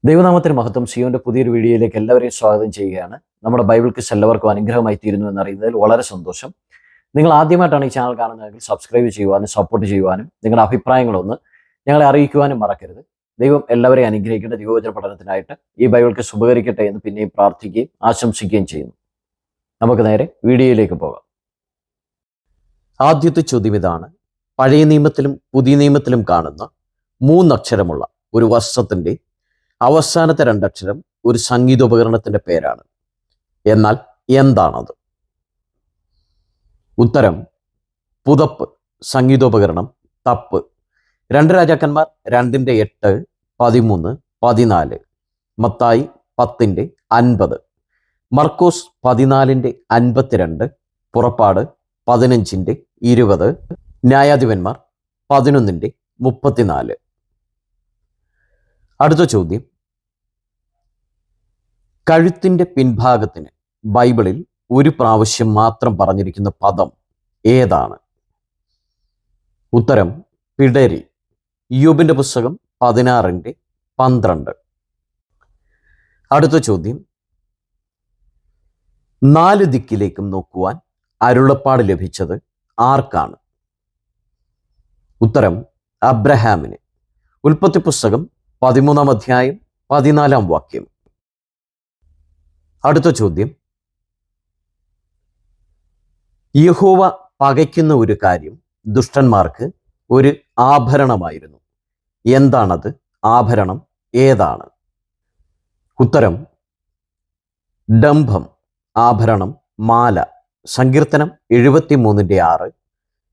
ദൈവനാമത്തിന് മഹത്വം. സിയോന്റെ പുതിയൊരു വീഡിയോയിലേക്ക് എല്ലാവരെയും സ്വാഗതം ചെയ്യുകയാണ്. നമ്മുടെ ബൈബിൾ ക്വിസ് എല്ലാവർക്കും അനുഗ്രഹമായി തീരുന്നു എന്നറിയുന്നതിൽ വളരെ സന്തോഷം. നിങ്ങൾ ആദ്യമായിട്ടാണ് ഈ ചാനൽ കാണുന്നതെങ്കിൽ സബ്സ്ക്രൈബ് ചെയ്യുവാനും സപ്പോർട്ട് ചെയ്യുവാനും നിങ്ങളുടെ അഭിപ്രായങ്ങളൊന്ന് ഞങ്ങളെ അറിയിക്കുവാനും മറക്കരുത്. ദൈവം എല്ലാവരെയും അനുഗ്രഹിക്കട്ടെ. ദൈവവചന പഠനത്തിനായിട്ട് ഈ ബൈബിൾ ക്വിസ് ഉപകരിക്കട്ടെ എന്ന് പിന്നെയും പ്രാർത്ഥിക്കുകയും ആശംസിക്കുകയും ചെയ്യുന്നു. നമുക്ക് നേരെ വീഡിയോയിലേക്ക് പോകാം. ആദ്യത്തെ ചോദ്യം ഇതാണ്: പഴയ നിയമത്തിലും പുതിയ നിയമത്തിലും കാണുന്ന മൂന്നക്ഷരമുള്ള ഒരു വസ്ത്രത്തിൻ്റെ അവസാനത്തെ രണ്ടക്ഷരം ഒരു സംഗീതോപകരണത്തിന്റെ പേരാണ്. എന്നാൽ എന്താണത്? ഉത്തരം: പുതപ്പ്, സംഗീതോപകരണം, തപ്പ്. 2 രാജാക്കന്മാർ 2:8, 13, 14, മത്തായി 10:50, മർക്കോസ് 14:52, പുറപ്പാട് 15:20, ന്യായാധിപന്മാർ 11:34. അടുത്ത ചോദ്യം: കഴുത്തിൻ്റെ പിൻഭാഗത്തിന് ബൈബിളിൽ ഒരു പ്രാവശ്യം മാത്രം പറഞ്ഞിരിക്കുന്ന പദം ഏതാണ്? ഉത്തരം: പിടരി. ഇയ്യോബിന്റെ പുസ്തകം 16:12. അടുത്ത ചോദ്യം: 4 ദിക്കിലേക്കും നോക്കുവാൻ അരുളപ്പാട് ലഭിച്ചത് ആർക്കാണ്? ഉത്തരം: അബ്രഹാമിന്. ഉൽപ്പത്തി പുസ്തകം 13-ാം അധ്യായം 14-ാം വാക്യം. അടുത്ത ചോദ്യം: യഹോവ പകയ്ക്കുന്ന ഒരു കാര്യം ദുഷ്ടന്മാർക്ക് ഒരു ആഭരണമായിരുന്നു. എന്താണത്? ആഭരണം ഏതാണ്? ഉത്തരം: ഡംഭം, ആഭരണം, മാല. സങ്കീർത്തനം 73:6,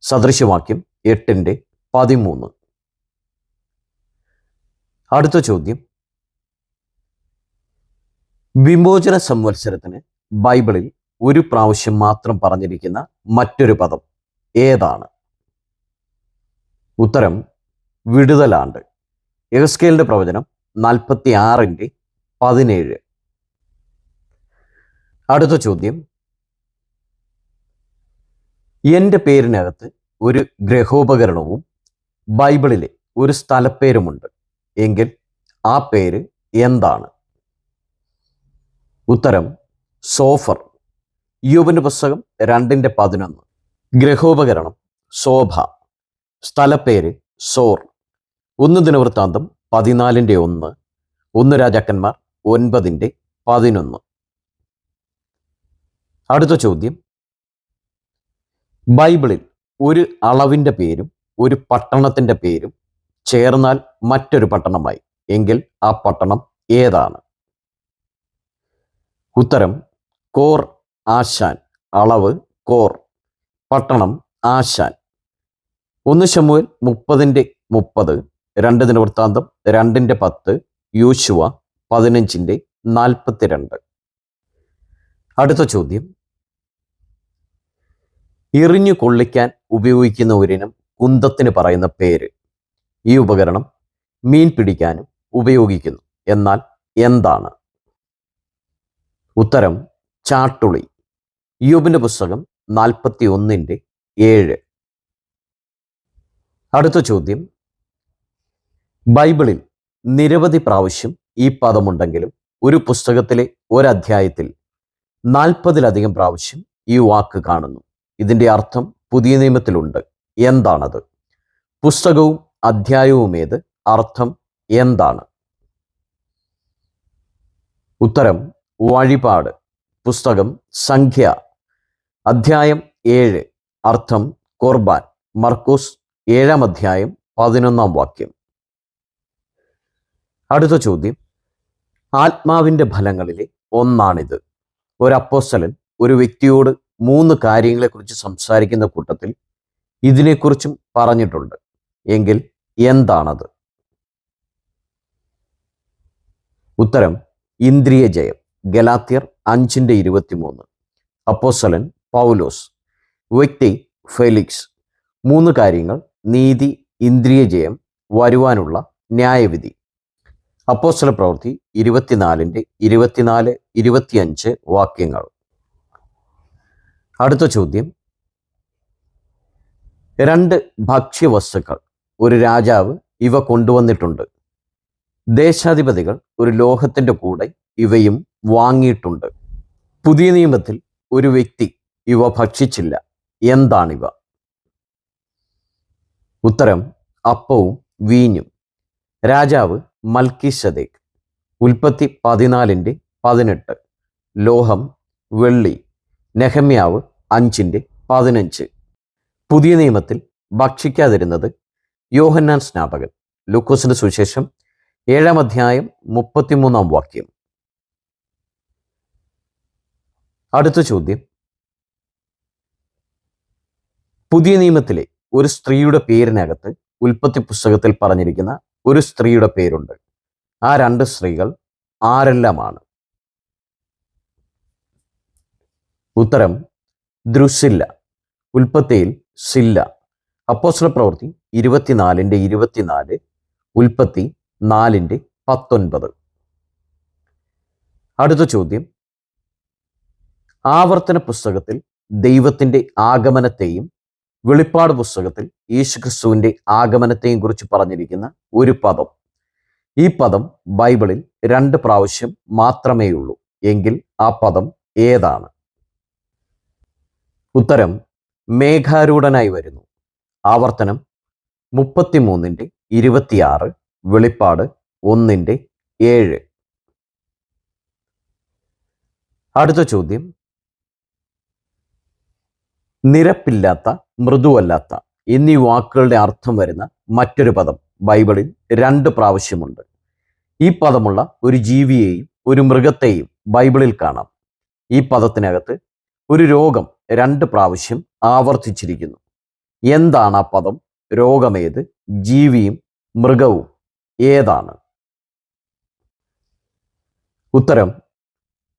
സദൃശവാക്യം 8:13. അടുത്ത ചോദ്യം: വിമോചന സംവത്സരത്തിന് ബൈബിളിൽ ഒരു പ്രാവശ്യം മാത്രം പറഞ്ഞിരിക്കുന്ന മറ്റൊരു പദം ഏതാണ്? ഉത്തരം: വിടുതലാണ്ട്. യെഹെസ്കേലിന്റെ പ്രവചനം 46:17. അടുത്ത ചോദ്യം: എൻ്റെ പേരിനകത്ത് ഒരു ഗ്രഹോപകരണവും ബൈബിളിലെ ഒരു സ്ഥലപ്പേരുമുണ്ട് എങ്കിൽ ആ പേര് എന്താണ്? ഉത്തരം: സോഫർ. ഇയ്യോബിന്റെ പുസ്തകം 2:11. ഗ്രഹോപകരണം ശോഭ, സ്ഥലപ്പേര് സോർ. 1 ദിനവൃത്താന്തം 14:1, 1 രാജാക്കന്മാർ 9:11. അടുത്ത ചോദ്യം: ബൈബിളിൽ ഒരു അളവിൻ്റെ പേരും ഒരു പട്ടണത്തിൻ്റെ പേരും ചേർന്നാൽ മറ്റൊരു പട്ടണമായി എങ്കിൽ ആ പട്ടണം ഏതാണ്? ഉത്തരം: കോർ ആശാൻ. അളവ് കോർ, പട്ടണം ആശാൻ. 1 ശമൂവേൽ 30:30, 2 ദിനവൃത്താന്തം 2:10, യോശുവ 15:42. അടുത്ത ചോദ്യം: എറിഞ്ഞു കൊള്ളിക്കാൻ ഉപയോഗിക്കുന്ന ഒരിനം കുന്തത്തിന് പറയുന്ന പേര്. ഈ ഉപകരണം മീൻ പിടിക്കാനും ഉപയോഗിക്കുന്നു. എന്നാൽ എന്താണ്? ഉത്തരം: ചാട്ടുളി. ഇയ്യോബിന്റെ പുസ്തകം 41:7. അടുത്ത ചോദ്യം: ബൈബിളിൽ നിരവധി പ്രാവശ്യം ഈ പദമുണ്ടെങ്കിലും ഒരു പുസ്തകത്തിലെ ഒരധ്യായത്തിൽ 40-ലധികം പ്രാവശ്യം ഈ വാക്ക് കാണുന്നു. ഇതിൻ്റെ അർത്ഥം പുതിയ നിയമത്തിലുണ്ട്. എന്താണത്? പുസ്തകവും അധ്യായവും ഏത്? അർത്ഥം എന്താണ്? ഉത്തരം: വഴിപാട്. പുസ്തകം സംഖ്യ, അധ്യായം 7, അർത്ഥം കുർബാൻ. മർക്കോസ് 7-ാം അധ്യായം 11-ാം വാക്യം. അടുത്ത ചോദ്യം: ആത്മാവിൻ്റെ ഫലങ്ങളിലെ ഒന്നാണിത്. ഒരു അപ്പോസ്തലൻ ഒരു വ്യക്തിയോട് 3 കാര്യങ്ങളെക്കുറിച്ച് സംസാരിക്കുന്ന കൂട്ടത്തിൽ ഇതിനെക്കുറിച്ചും പറഞ്ഞിട്ടുണ്ട് എങ്കിൽ എന്താണത്? ഉത്തരം: ഇന്ദ്രിയ ജയം. ഗലാത്യർ 5:23. അപ്പോസ്തലൻ പൗലോസ്. വ്യക്തി ഫെലിക്സ്. 3 കാര്യങ്ങൾ: നീതി, ഇന്ദ്രിയ ജയം, വരുവാനുള്ള ന്യായവിധി. അപ്പോസ്തല പ്രവൃത്തി 24:25 വാക്യങ്ങൾ. അടുത്ത ചോദ്യം: 2 ഭക്ഷ്യവസ്തുക്കൾ ഒരു രാജാവ് ഇവ കൊണ്ടുവന്നിട്ടുണ്ട്. ദേശാധിപതികൾ ഒരു ലോഹത്തിന്റെ കൂടെ ഇവയും വാങ്ങിയിട്ടുണ്ട്. പുതിയ നിയമത്തിൽ ഒരു വ്യക്തി ഇവ ഭക്ഷിച്ചില്ല. എന്താണിവ? ഉത്തരം അപ്പവും വീഞ്ഞും. രാജാവ് മൽക്കീസദേക്ക്. ഉൽപ്പത്തി 14:18. ലോഹം വെള്ളി. നെഹമ്യാവ് 5:15. പുതിയ നിയമത്തിൽ ഭക്ഷിക്കാതിരുന്നത് യോഹന്നാൻ സ്നാപകൻ. ലൂക്കോസിന്റെ സുവിശേഷം 7-ാം അധ്യായം 33-ാം വാക്യം. അടുത്ത ചോദ്യം, പുതിയ നിയമത്തിലെ ഒരു സ്ത്രീയുടെ പേരിനകത്ത് ഉൽപ്പത്തി പുസ്തകത്തിൽ പറഞ്ഞിരിക്കുന്ന ഒരു സ്ത്രീയുടെ പേരുണ്ട്. ആ 2 സ്ത്രീകൾ ആരെല്ലാമാണ്? ഉത്തരം ദ്രുസില്ല. ഉൽപ്പത്തിയിൽ സില്ല. അപ്പോസ്തല പ്രവൃത്തി 24:24. ഉൽപ്പത്തി 4:19. അടുത്ത ചോദ്യം, ആവർത്തന പുസ്തകത്തിൽ ദൈവത്തിന്റെ ആഗമനത്തെയും വെളിപ്പാട് പുസ്തകത്തിൽ യേശുക്രിസ്തുവിന്റെ ആഗമനത്തെയും കുറിച്ച് പറഞ്ഞിരിക്കുന്ന ഒരു പദം. ഈ പദം ബൈബിളിൽ 2 പ്രാവശ്യം മാത്രമേ ഉള്ളൂ. എങ്കിൽ ആ പദം ഏതാണ്? ഉത്തരം മേഘാരൂഢനായി വരുന്നു. ആവർത്തനം 33:26. വെളിപ്പാട് 1:7. അടുത്ത ചോദ്യം, നിരപ്പില്ലാത്ത, മൃദുവല്ലാത്ത എന്നീ വാക്കുകളുടെ അർത്ഥം വരുന്ന മറ്റൊരു പദം ബൈബിളിൽ 2 പ്രാവശ്യമുണ്ട്. ഈ പദമുള്ള ഒരു ജീവിയെയും ഒരു മൃഗത്തെയും ബൈബിളിൽ കാണാം. ഈ പദത്തിനകത്ത് ഒരു രോഗം 2 പ്രാവശ്യം ആവർത്തിച്ചിരിക്കുന്നു. എന്താണ് ആ പദം? രോഗമേത്? ജീവിയും മൃഗവും ഏതാണ്? ഉത്തരം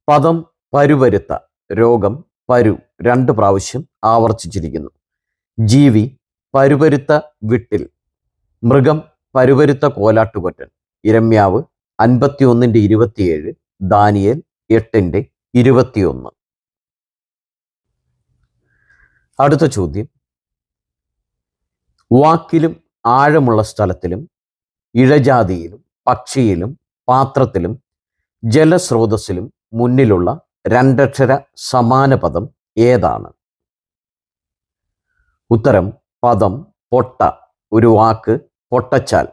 പദം പരുവരുത്ത. രോഗം പരു 2 പ്രാവശ്യം ആവർത്തിച്ചിരിക്കുന്നു. ജീവി പരുവരുത്ത വിട്ടിൽ. മൃഗം പരുവരുത്ത കോലാട്ടുകൊറ്റൻ. യിരെമ്യാവ് 51:27. ദാനിയേൽ 8:21. അടുത്ത ചോദ്യം, വാക്കിലും ആഴമുള്ള സ്ഥലത്തിലും ഇഴജാതിയിലും പക്ഷിയിലും പാത്രത്തിലും ജലസ്രോതസ്സിലും മുന്നിലുള്ള 2 അക്ഷര സമാന പദം ഏതാണ്? ഉത്തരം പദം പൊട്ട. ഒരു വാക്ക് പൊട്ടച്ചാൽ.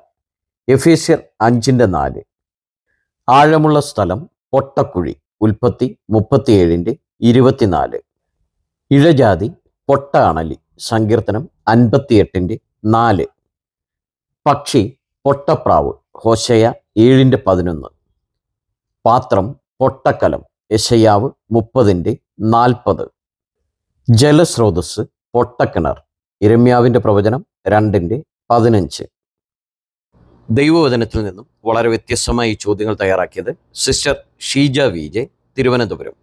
എഫേസ്യർ 5:4. ആഴമുള്ള സ്ഥലം പൊട്ടക്കുഴി. ഉൽപ്പത്തി 37:24. ഇഴജാതി പൊട്ട അണലി. സങ്കീർത്തനം 58:4. പക്ഷി പൊട്ടപ്രാവ്. ഹോശേയ 7:11. പാത്രം പൊട്ടക്കലം. യെശയ്യാവ് 30:40. ജലസ്രോതസ് പൊട്ടക്കിണർ. യിരെമ്യാവിന്റെ പ്രവചനം 2:15. ദൈവവചനത്തിൽ നിന്നും വളരെ വ്യത്യസ്തമായി ഈ ചോദ്യങ്ങൾ തയ്യാറാക്കിയത് സിസ്റ്റർ ഷീജ വിജെ, തിരുവനന്തപുരം.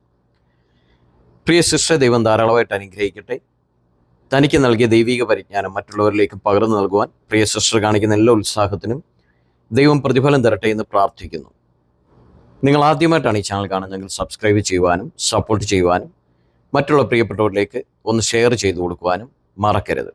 പ്രിയ സിസ്റ്റർ, ദൈവം ധാരാളമായിട്ട് അനുഗ്രഹിക്കട്ടെ. തനിക്ക് നൽകിയ ദൈവിക പരിജ്ഞാനം മറ്റുള്ളവരിലേക്ക് പകർന്നു നൽകുവാൻ പ്രിയ സിസ്റ്റർ കാണിക്കുന്ന എല്ലാ ഉത്സാഹത്തിനും ദൈവം പ്രതിഫലം തരട്ടെ എന്ന് പ്രാർത്ഥിക്കുന്നു. നിങ്ങൾ ആദ്യമായിട്ടാണ് ഈ ചാനൽ കാണുന്നതെങ്കിൽ സബ്സ്ക്രൈബ് ചെയ്യുവാനും സപ്പോർട്ട് ചെയ്യുവാനും മറ്റുള്ള പ്രിയപ്പെട്ടവരിലേക്ക് ഒന്ന് ഷെയർ ചെയ്തു കൊടുക്കുവാനും മറക്കരുത്.